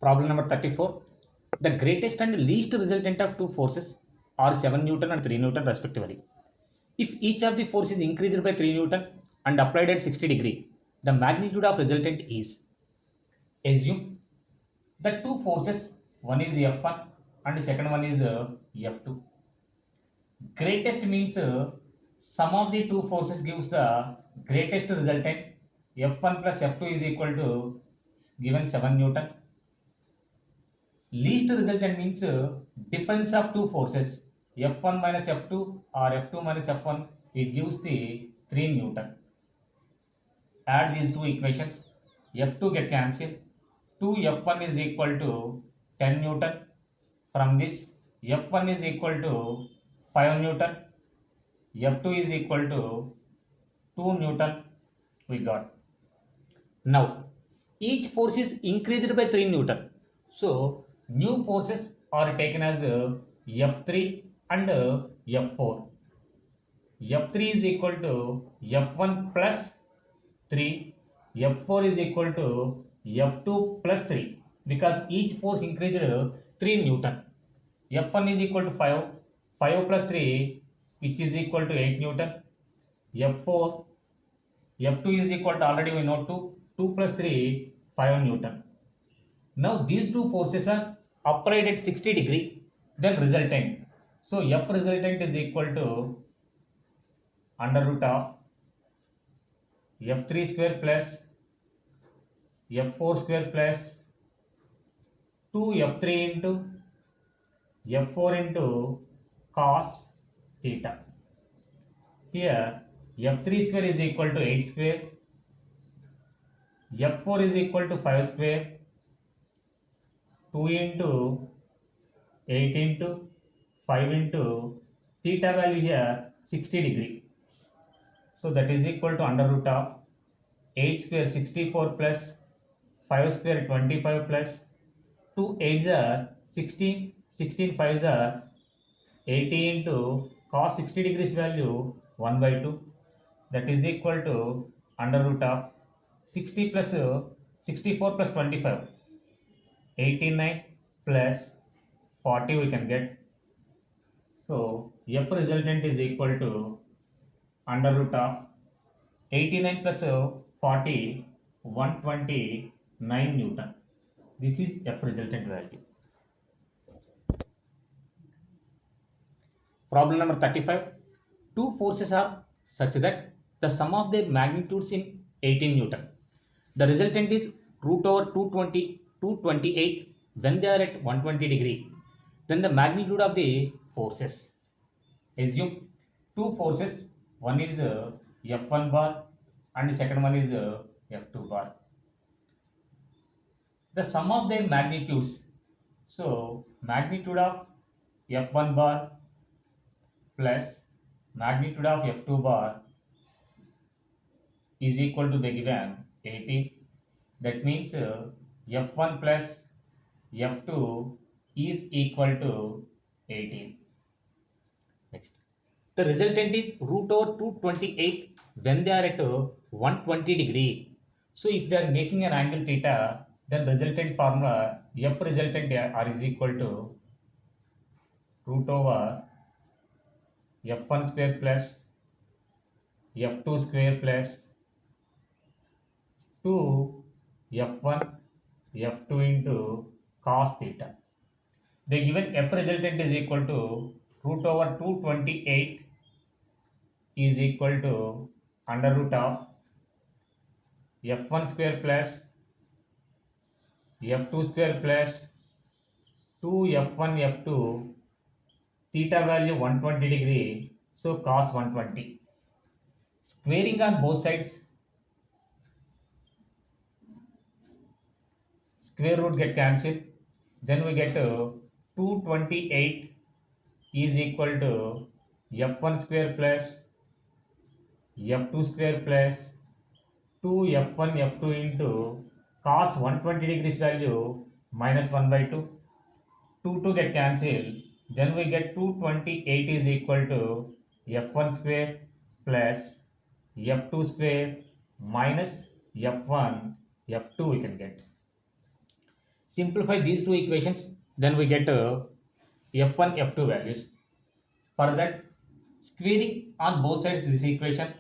Problem number 34. The greatest and least resultant of two forces are 7 Newton and 3 Newton respectively. If each of the force is increased by 3 Newton and applied at 60 degree, the magnitude of resultant is. Assume the two forces, one is F1 and the second one is F2. Greatest means sum of the two forces gives the greatest resultant. F1 plus F2 is equal to given 7 Newton. Least resultant means difference of two forces F1 minus F2 or F2 minus F1, it gives the 3 Newton. Add these two equations, F2 get cancelled, 2 F1 is equal to 10 Newton. From this F1 is equal to 5 Newton, F2 is equal to 2 Newton we got. Now each force is increased by 3 Newton. So new forces are taken as F3 and F4. F3 is equal to F1 plus 3. F4 is equal to F2 plus 3 because each force increased 3 Newton. F1 is equal to 5. 5 plus 3 which is equal to 8 Newton. F4 F2 is equal to already we know 2. 2 plus 3 5 Newton. Now these two forces are applied at 60 degree, then resultant. So F resultant is equal to under root of F3 square plus F4 square plus 2 F3 into F4 into cos theta. Here F3 square is equal to 8 square, F4 is equal to 5 square, 2 into 8 into 5 into theta value here 60 degree. So that is equal to under root of 8 square 64 plus 5 square 25 plus 2 8s are 16, 16 5s are 80 into cos 60 degrees value 1 by 2, that is equal to under root of 60 plus 64 plus 25, 89 plus 40 we can get. So F resultant is equal to under root of 89 plus 40, 129 Newton. This is F resultant value. Problem number 35. Two forces are such that the sum of their magnitudes in 18 Newton. The resultant is root over 228 when they are at 120 degree. Then the magnitude of the forces. Assume two forces, one is F1 bar and the second one is F2 bar. The sum of their magnitudes. So magnitude of F1 bar plus magnitude of F2 bar is equal to the given 80. That means F1 plus F2 is equal to 18. Next. The resultant is root over 228 when they are at 120 degree. So if they are making an angle theta, then resultant formula F resultant are is equal to root over F1 square plus F2 square plus 2 F1 F2 into cos theta. The given F resultant is equal to root over 228 is equal to under root of F1 square plus F2 square plus 2 F1 F2 theta value 120 degree, so cos 120. Squaring on both sides, square root get cancelled, then we get 228 is equal to F1 square plus F2 square plus 2 F1 F2 into cos 120 degrees value minus 1 by 2. 2 get cancelled, then we get 228 is equal to F1 square plus F2 square minus F1 F2 we can get. Simplify these two equations, then we get f1, f2 values. For that, squaring on both sides this equation,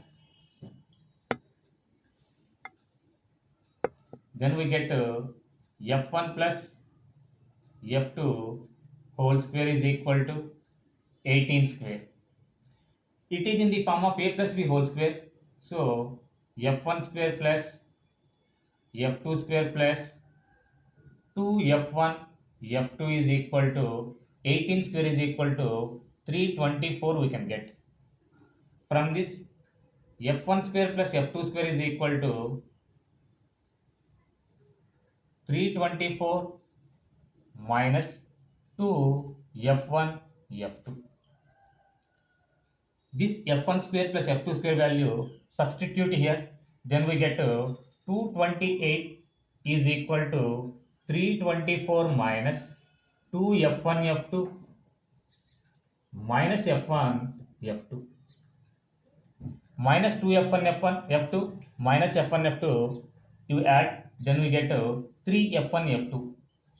then we get f1 plus f2 whole square is equal to 18 square. It is in the form of a plus b whole square. So f1 square plus f2 square plus 2f1 f2 is equal to 18 square is equal to 324 we can get. From this, f1 square plus f2 square is equal to 324 minus 2 f1 f2. This f1 square plus f2 square value substitute here, then we get 228 is equal to 324 minus 2 f1 f2 minus f1 f2 minus 2 f1 f1 f2 minus f1 f2, you add, then we get 3 f1 f2.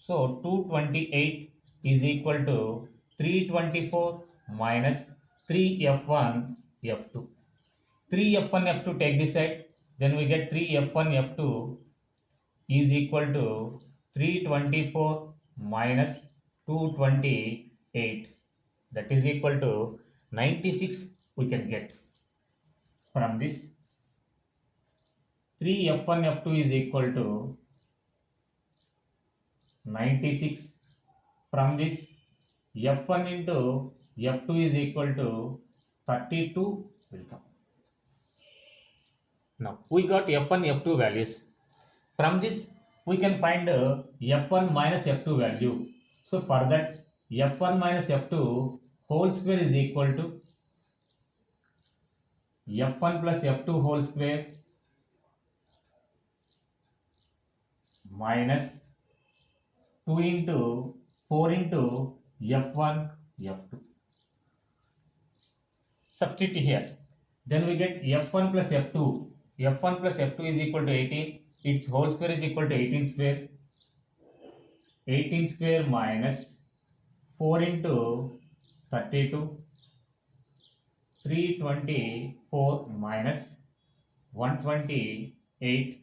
So 228 is equal to 324 minus 3 f1 f2. 3 f1 f2 take this side, then we get 3 f1 f2 is equal to 324 minus 228, that is equal to 96 we can get. From this, 3 f1 f2 is equal to 96. From this, f1 into f2 is equal to 32 will come. Now we got f1 f2 values. From this we can find f1 minus f2 value. So for that, f1 minus f2 whole square is equal to f1 plus f2 whole square minus 2 into 4 into f1 f2. Substitute here. Then we get f1 plus f2. f1 plus f2 is equal to 18. Its whole square is equal to 18 square. 18 square minus 4 into 32. 324 minus 128.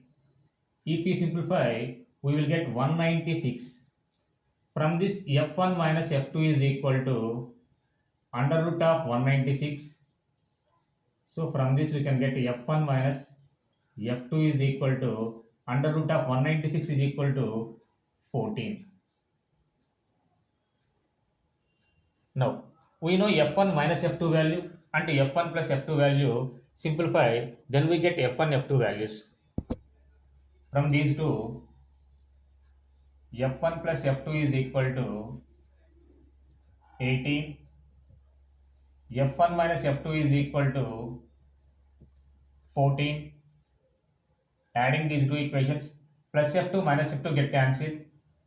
If we simplify, we will get 196. From this, f1 minus f2 is equal to under root of 196. So from this we can get f1 minus f2 is equal to under root of 196 is equal to 14. Now we know f1 minus f2 value and f1 plus f2 value. Simplify, then we get f1 f2 values. From these two, f1 plus f2 is equal to 18. f1 minus f2 is equal to 14. Adding these two equations, plus f2 minus f2 get cancelled.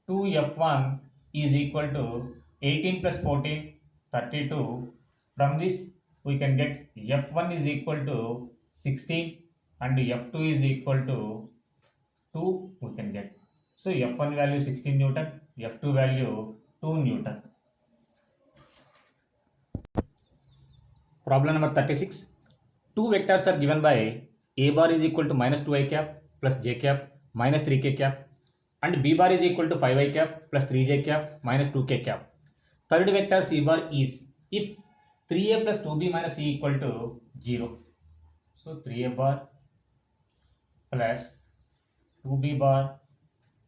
2f1 is equal to 18 plus 14, 32. From this, we can get f1 is equal to 16 and f2 is equal to 2 we can get. So f1 value 16 Newton, f2 value 2 Newton. Problem number 36. Two vectors are given by a bar is equal to minus 2i cap plus j cap minus 3k cap and b bar is equal to 5i cap plus 3j cap minus 2k cap. Third vector c bar is if 3a plus 2b minus c equal to 0. So 3a bar plus 2b bar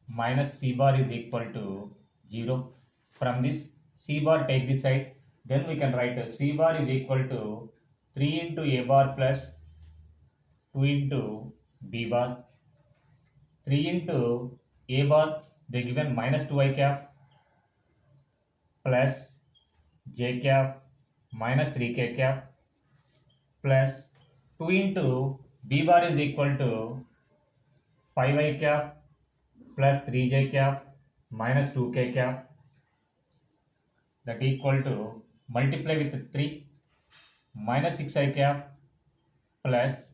minus c bar is equal to 0. From this, c bar take this side, then we can write c bar is equal to 3 into a bar plus 2 into b bar. 3 into a bar, they given minus 2i cap plus j cap minus 3k cap plus 2 into b bar is equal to 5i cap plus 3j cap minus 2k cap, that equal to multiply with 3 minus 6i cap plus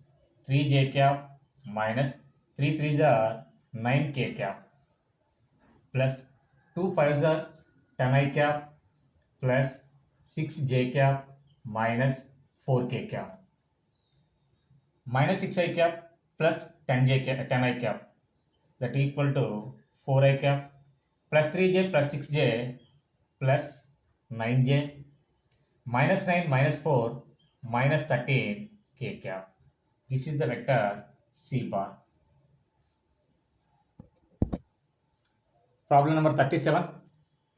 3j cap minus 3 3s are 9k cap plus 2 5s are 10 I cap plus 6 j cap minus 4 k cap minus 6 I cap plus 10 j cap, 10 I cap that equal to 4 I cap plus 3j plus 6j plus 9j minus 9 minus 4 minus 13 k cap. This is the vector C bar. Problem number 37.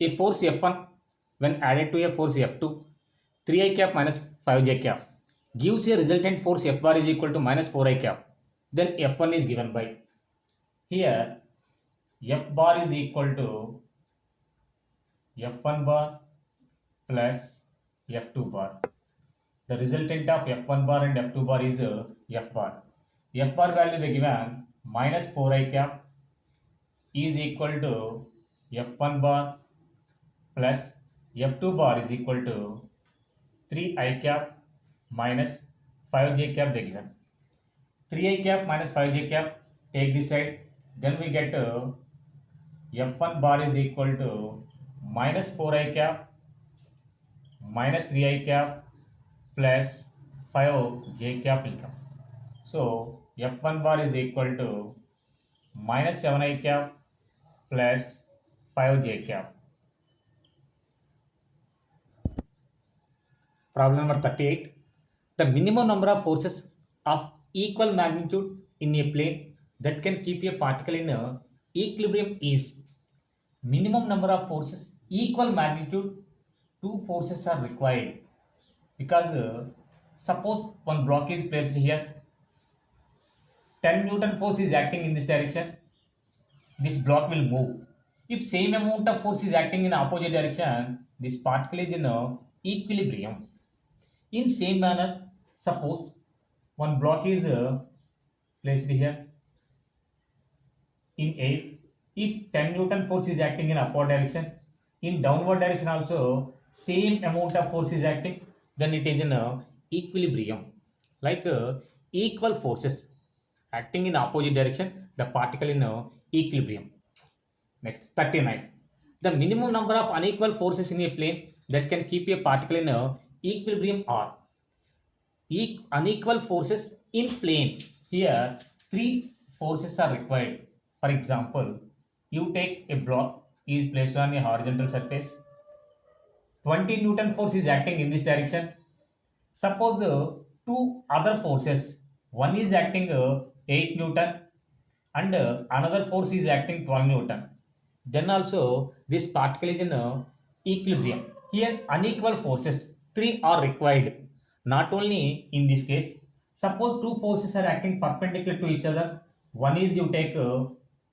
A force F1 when added to a force F2, 3I cap minus 5J cap gives a resultant force F bar is equal to minus 4I cap. Then F1 is given by. Here F bar is equal to F1 bar plus F2 bar. The resultant of F1 bar and F2 bar is F bar. F bar value they given minus 4I cap is equal to F1 bar plus F2 bar is equal to 3I cap minus 5J cap they given. 3I cap minus 5J cap, take this side, then we get F1 bar is equal to minus 4I cap minus 3I cap plus 5J cap will come. So F1 bar is equal to minus 7I cap plus 5J cap. Problem number 38. The minimum number of forces of equal magnitude in a plane that can keep a particle in a equilibrium is minimum number of forces equal magnitude. Two forces are required because suppose one block is placed here, 10 Newton force is acting in this direction, this block will move. If same amount of force is acting in opposite direction, this particle is in a equilibrium. In same manner, suppose one block is placed here in air. If 10 Newton force is acting in upward direction, in downward direction also same amount of force is acting, then it is in a equilibrium. Like equal forces acting in opposite direction, the particle in a equilibrium. Next, 39. The minimum number of unequal forces in a plane that can keep a particle in a equilibrium are unequal forces in plane. Here, three forces are required. For example, you take a block is placed on a horizontal surface. 20 Newton force is acting in this direction. Suppose two other forces, one is acting 8 Newton and another force is acting 12 Newton. Then also this particle is in equilibrium. Here unequal forces, three are required. Not only in this case, suppose two forces are acting perpendicular to each other. One is you take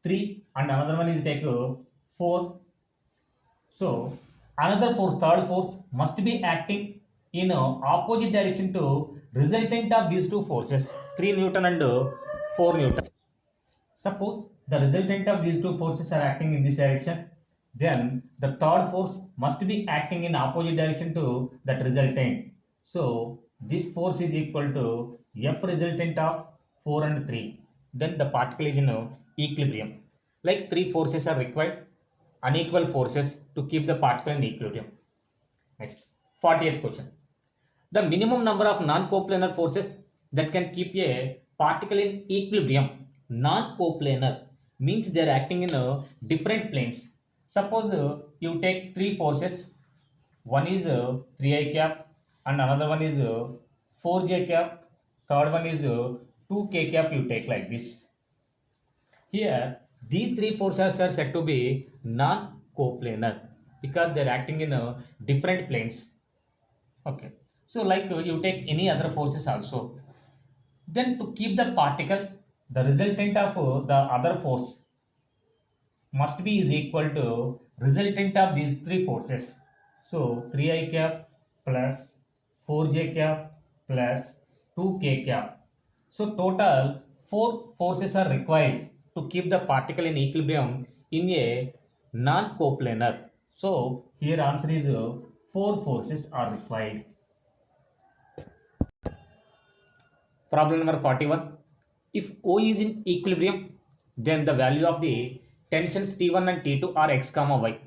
3 and another one is take 4. So another force, third force must be acting in opposite direction to resultant of these two forces, 3 Newton and 4 Newton. Suppose the resultant of these two forces are acting in this direction, then the third force must be acting in opposite direction to that resultant. So this force is equal to F resultant of 4 and 3. Then the particle is in equilibrium. Like three forces are required, unequal forces to keep the particle in equilibrium. Next, 40th question. The minimum number of non-coplanar forces that can keep a particle in equilibrium. Non-coplanar means they are acting in different planes. Suppose you take three forces. One is 3I cap and another one is 4J cap. Third one is 2K cap. You take like this. Here, these three forces are said to be non-coplanar because they are acting in different planes. Okay. So like you take any other forces also. Then to keep the particle, the resultant of the other force must be is equal to resultant of these three forces. So 3I cap plus 4J cap plus 2K cap. So total 4 forces are required to keep the particle in equilibrium in a non-coplanar. So here answer is 4 forces are required. Problem number 41. If O is in equilibrium, then the value of the tensions T1 and T2 are x comma y.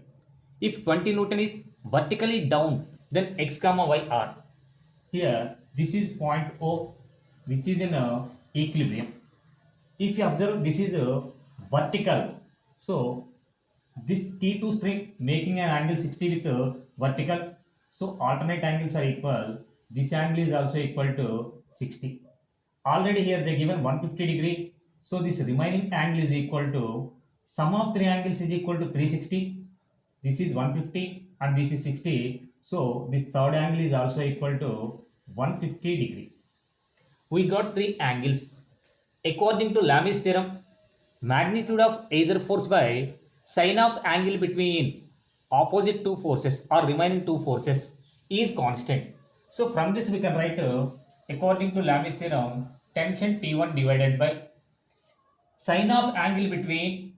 If 20 Newton is vertically down, then x comma y are. Here, this is point O, which is in a equilibrium. If you observe, this is a vertical. So, this T2 string making an angle 60 with a vertical. So, alternate angles are equal. This angle is also equal to 60. Already here they given 150 degree. So, this remaining angle is equal to sum of three angles is equal to 360. This is 150 and this is 60. So, this third angle is also equal to 150 degree. We got three angles. According to Lami's theorem, magnitude of either force by sine of angle between opposite two forces or remaining two forces is constant. So from this we can write according to Lami's theorem, tension T1 divided by sine of angle between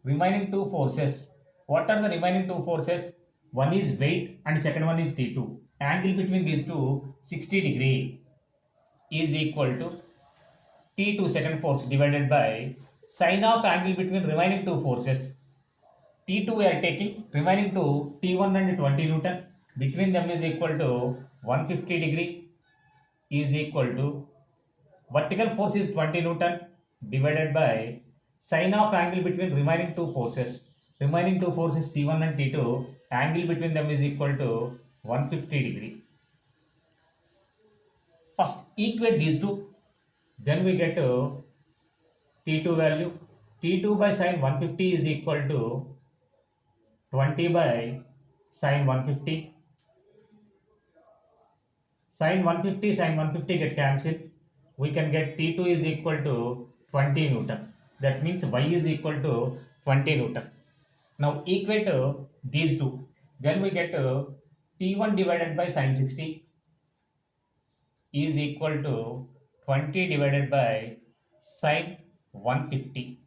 remaining two forces. What are the remaining two forces? One is weight and second one is T2. Angle between these two 60 degree is equal to T2 second force divided by sine of angle between remaining two forces. T2 we are taking, remaining two T1 and 20 Newton. Between them is equal to 150 degree is equal to vertical force is 20 Newton divided by sine of angle between remaining two forces. Remaining two forces T1 and T2, angle between them is equal to 150 degree. First equate these two, then we get T2 value. T2 by sine 150 is equal to 20 by sine 150. Sine 150, sine 150 get cancelled. We can get T2 is equal to 20 Newton. That means Y is equal to 20 Newton. Now equate these two. Then we get T1 divided by sine 60 is equal to 20 divided by sine 150.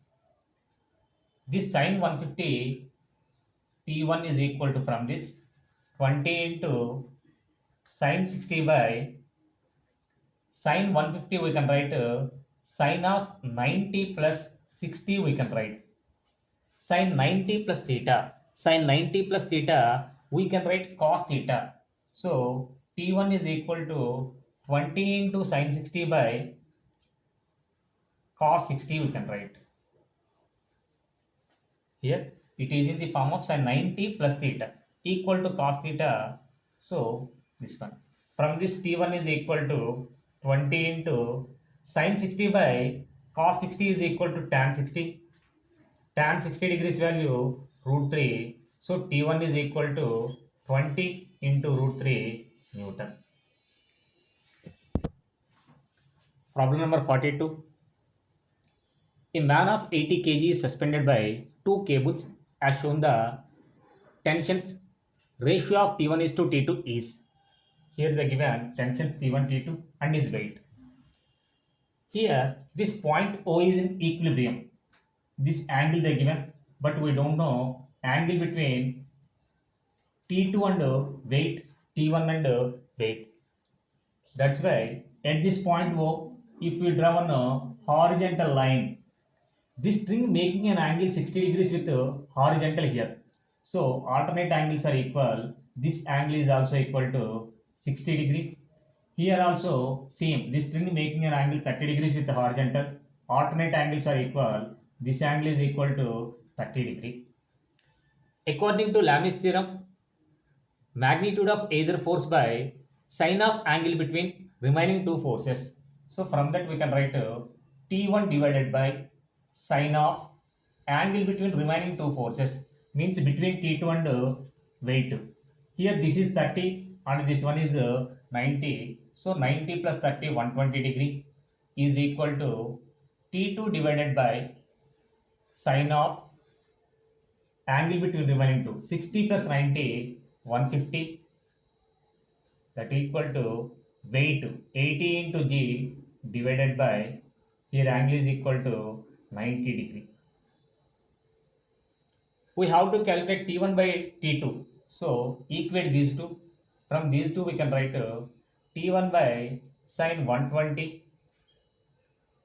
This sine 150 T1 is equal to from this 20 into sine 60 by sine 150 we can write sine of 90 plus 60 we can write sine 90 plus theta. Sine 90 plus theta we can write cos theta. So T1 is equal to 20 into sine 60 by cos 60 we can write. Here it is in the form of sin 90 plus theta equal to cos theta. So this one. From this T1 is equal to 20 into sin 60 by cos 60 is equal to tan 60. Tan 60 degrees value root 3. So T1 is equal to 20 into root 3 Newton. Problem number 42. A man of 80 kg is suspended by two cables as shown the tensions ratio of T1 is to T2 is. Here the given tensions T1, T2 and his weight. Here this point O is in equilibrium. This angle they given, but we don't know angle between T2 and weight, T1 and weight. That's why at this point O, if we draw on a horizontal line, this string making an angle 60 degrees with horizontal here. So alternate angles are equal. This angle is also equal to 60 degree. Here also same. This string making an angle 30 degrees with the horizontal. Alternate angles are equal. This angle is equal to 30 degree. According to Lami's theorem, magnitude of either force by sine of angle between remaining two forces. So from that we can write T1 divided by sine of angle between remaining two forces means between T2 and weight. Here this is 30 and this one is 90. So 90 plus 30 120 degree is equal to T2 divided by sine of angle between remaining two 60 plus 90 150 that equal to weight 80 into g divided by here angle is equal to 90 degree. We have to calculate T1 by T2. So equate these two. From these two we can write T1 by sine 120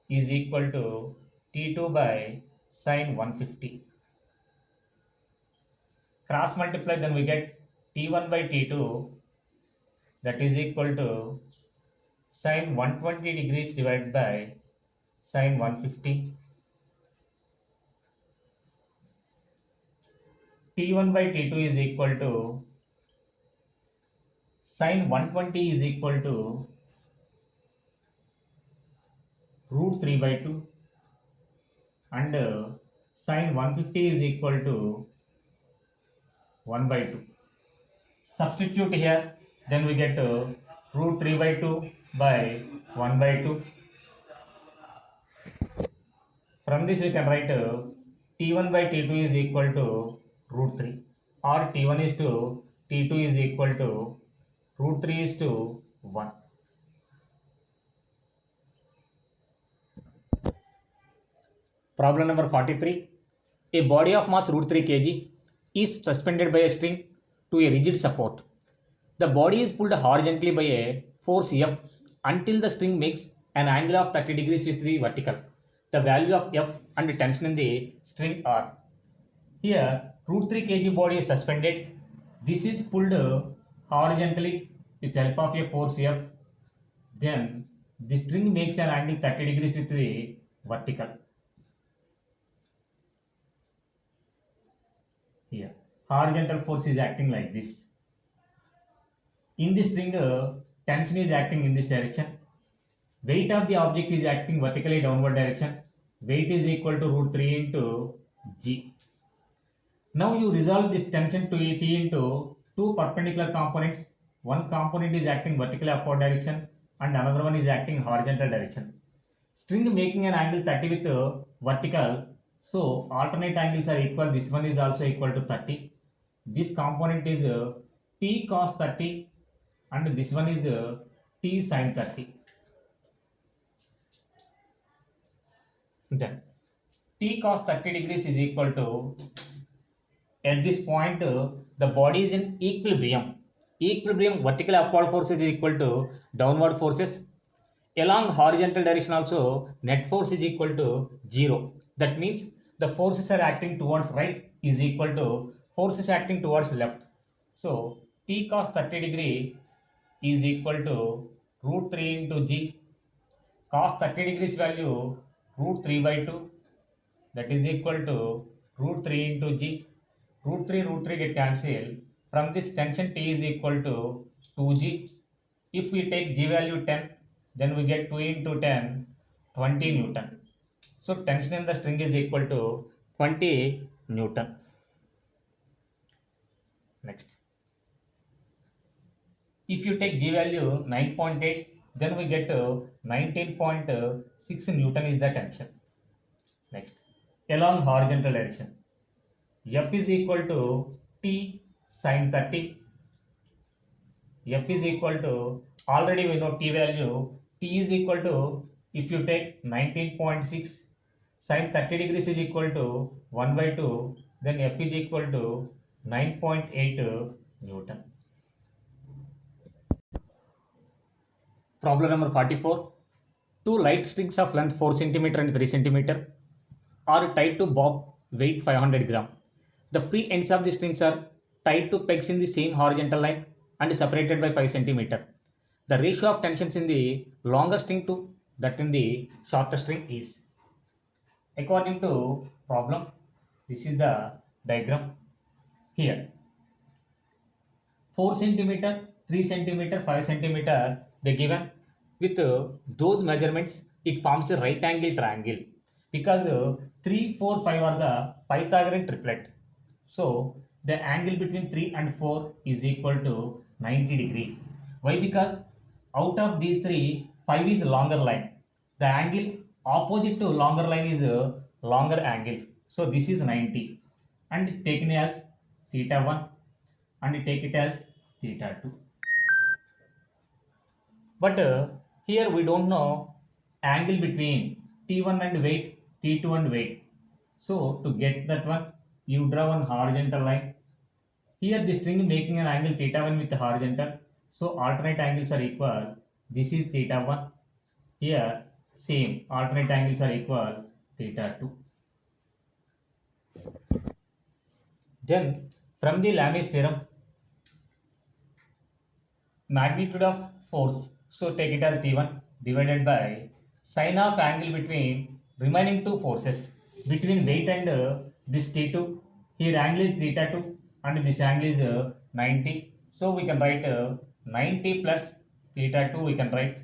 is equal to T2 by sine 150. cross multiply, then we get T1 by T2, that is equal to sine 120 degrees divided by sine 150. T1 by T2 is equal to sine 120 is equal to root 3 by 2, and sine 150 is equal to 1 by 2. Substitute here, then we get root 3 by 2 by 1 by 2. From this we can write T1 by T2 is equal to root 3, or T1 is to T2 is equal to root 3 is to 1. Problem number 43. A body of mass root 3 kg is suspended by a string to a rigid support. The body is pulled horizontally by a force F until the string makes an angle of 30 degrees with the vertical. The value of F and tension in the string are. Here, root 3 kg body is suspended. This is pulled horizontally with help of a force F. Then the string makes an angle 30 degrees with the vertical. Here, horizontal force is acting like this. In this string, tension is acting in this direction. Weight of the object is acting vertically downward direction. Weight is equal to root 3 into G. Now you resolve this tension to T into two perpendicular components. One component is acting vertically upward direction and another one is acting horizontal direction. String making an angle 30 with vertical. So alternate angles are equal. This one is also equal to 30. This component is T cos 30 and this one is T sin 30. Then T cos 30 degrees is equal to, at this point the body is in equilibrium. Equilibrium vertical upward forces is equal to downward forces. Along horizontal direction also net force is equal to 0. That means the forces are acting towards right is equal to forces acting towards left. So T cos 30 degree is equal to root 3 into G. Cos 30 degrees value root 3 by 2, that is equal to root 3 into G. Root 3 get cancelled. From this tension T is equal to 2G. If we take G value 10, then we get 2 into 10, 20 Newton. So tension in the string is equal to 20 Newton. Next. If you take G value 9.8, then we get 19.6 Newton is the tension. Next. Along horizontal direction, F is equal to T sin 30. F is equal to, already we know T value, T is equal to, if you take 19.6, sin 30 degrees is equal to 1 by 2, then F is equal to 9.8 Newton. Problem number 44. Two light strings of length 4 cm and 3 cm are tied to bob weight 500 gram. The free ends of the strings are tied to pegs in the same horizontal line and separated by 5 cm. The ratio of tensions in the longer string to that in the shorter string is. According to problem, this is the diagram. Here 4 cm, 3 cm, 5 cm they given. With those measurements it forms a right angle triangle, because 3, 4, 5 are the Pythagorean triplet. So the angle between 3 and 4 is equal to 90 degree. Why? Because out of these three, 5 is longer line. The angle opposite to longer line is a longer angle. So this is 90 and taken as theta 1 and take it as theta 2. But here we don't know angle between T1 and weight, T2 and weight. So to get that one, you draw one horizontal line. Here the string making an angle theta 1 with the horizontal. So alternate angles are equal. This is theta 1. Here same alternate angles are equal theta 2. Then From the Lami's theorem, magnitude of force, so take it as T1 divided by sine of angle between remaining two forces between weight and this T2. Here angle is theta 2 and this angle is 90. So we can write 90 plus theta 2 we can write,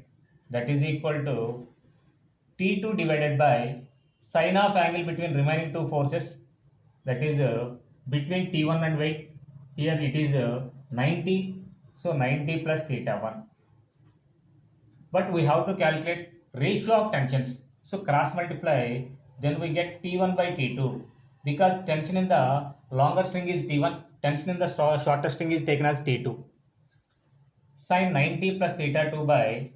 that is equal to T2 divided by sine of angle between remaining two forces, that is between T1 and weight. Here it is 90, so 90 plus theta 1. But we have to calculate ratio of tensions. So cross multiply, then we get T1 by T2. Because tension in the longer string is T1, tension in the shorter string is taken as T2. Sin 90 plus theta 2 by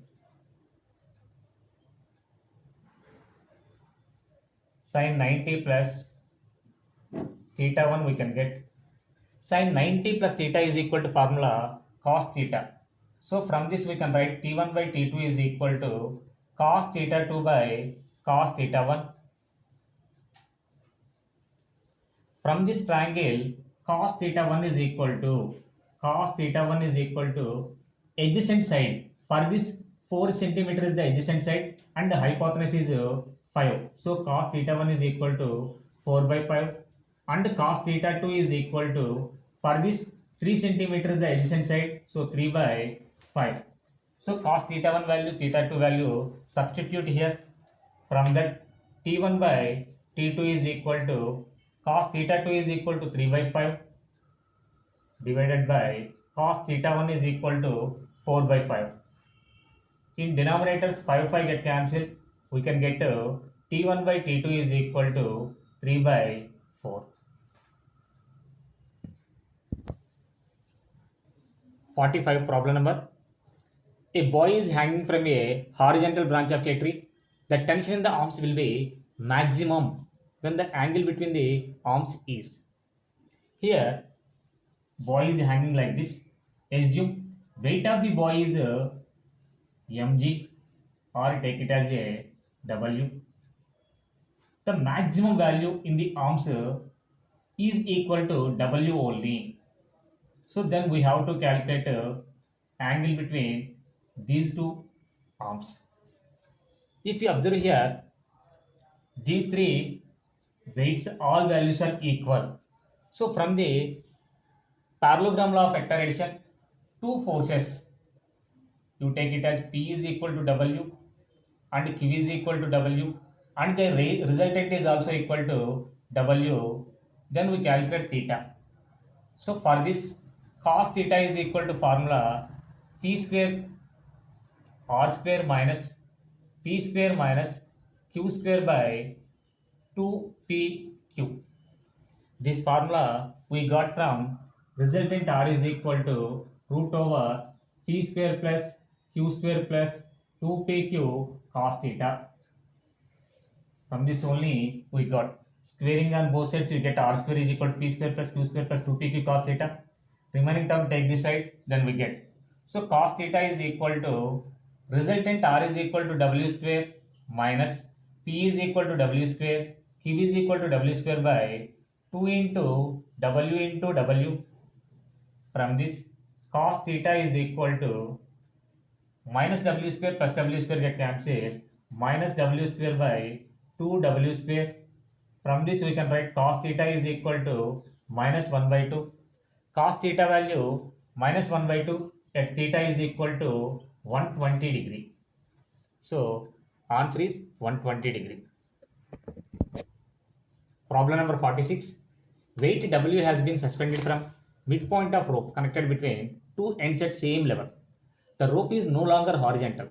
sin 90 plus theta 1 we can get. Sin 90 plus theta is equal to formula cos theta. So from this we can write T1 by T2 is equal to cos theta 2 by cos theta 1. From this triangle, cos theta 1 is equal to adjacent side. For this 4 centimeter is the adjacent side and the hypotenuse is 5. So cos theta 1 is equal to 4 by 5 and cos theta 2 is equal to, for this 3 centimeter is the adjacent side, so 3 by 5. So cos theta 1 value, theta 2 value substitute here. From that T1 by T2 is equal to cos theta 2 is equal to 3 by 5 divided by cos theta 1 is equal to 4 by 5. In denominators 5 get cancelled. We can get T1 by T2 is equal to 3 by 4. 45 problem number. A boy is hanging from a horizontal branch of a tree. The tension in the arms will be maximum when the angle between the arms is. Here, boy is hanging like this. Assume weight of the boy is mg, or take it as a w. The maximum value in the arms is equal to w only. So then we have to calculate angle between these two arms. If you observe here, these three weights, all values are equal. So from the parallelogram law of vector addition, two forces, you take it as P is equal to W and Q is equal to W and the resultant is also equal to W. Then we calculate theta. So for this, cos theta is equal to formula P square R square minus P square minus Q square by 2PQ. This formula we got from resultant R is equal to root over P square plus Q square plus 2PQ cos theta. From this only we got squaring on both sides, you get R square is equal to P square plus Q square plus 2PQ cos theta. Remaining term take this side, then we get. So cos theta is equal to resultant R is equal to W square minus P is equal to W square, Q is equal to W square by 2 into W. From this, cos theta is equal to minus W square plus W square get cancelled, minus W square by 2W square. From this we can write cos theta is equal to minus 1 by 2. Cos theta value minus 1 by 2 at theta is equal to 120 degree. So answer is 120 degree. Problem number 46. Weight W has been suspended from midpoint of rope connected between two ends at same level. The rope is no longer horizontal.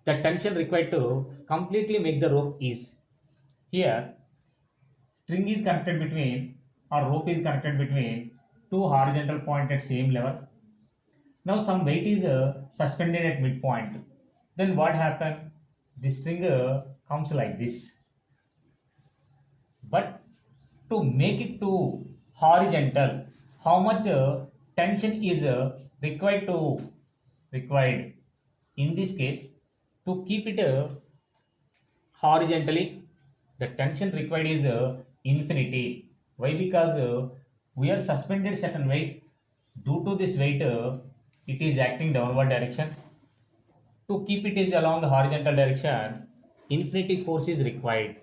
The tension required to completely make the rope is. Here, string is connected between, or rope is connected between two horizontal points at same level. Now some weight is suspended at midpoint. Then what happened? The string comes like this. But to make it to horizontal, how much tension is required? In this case, to keep it horizontally, the tension required is infinity. Why? Because we are suspended certain weight. Due to this weight, it is acting downward direction. To keep it is along the horizontal direction, infinity force is required.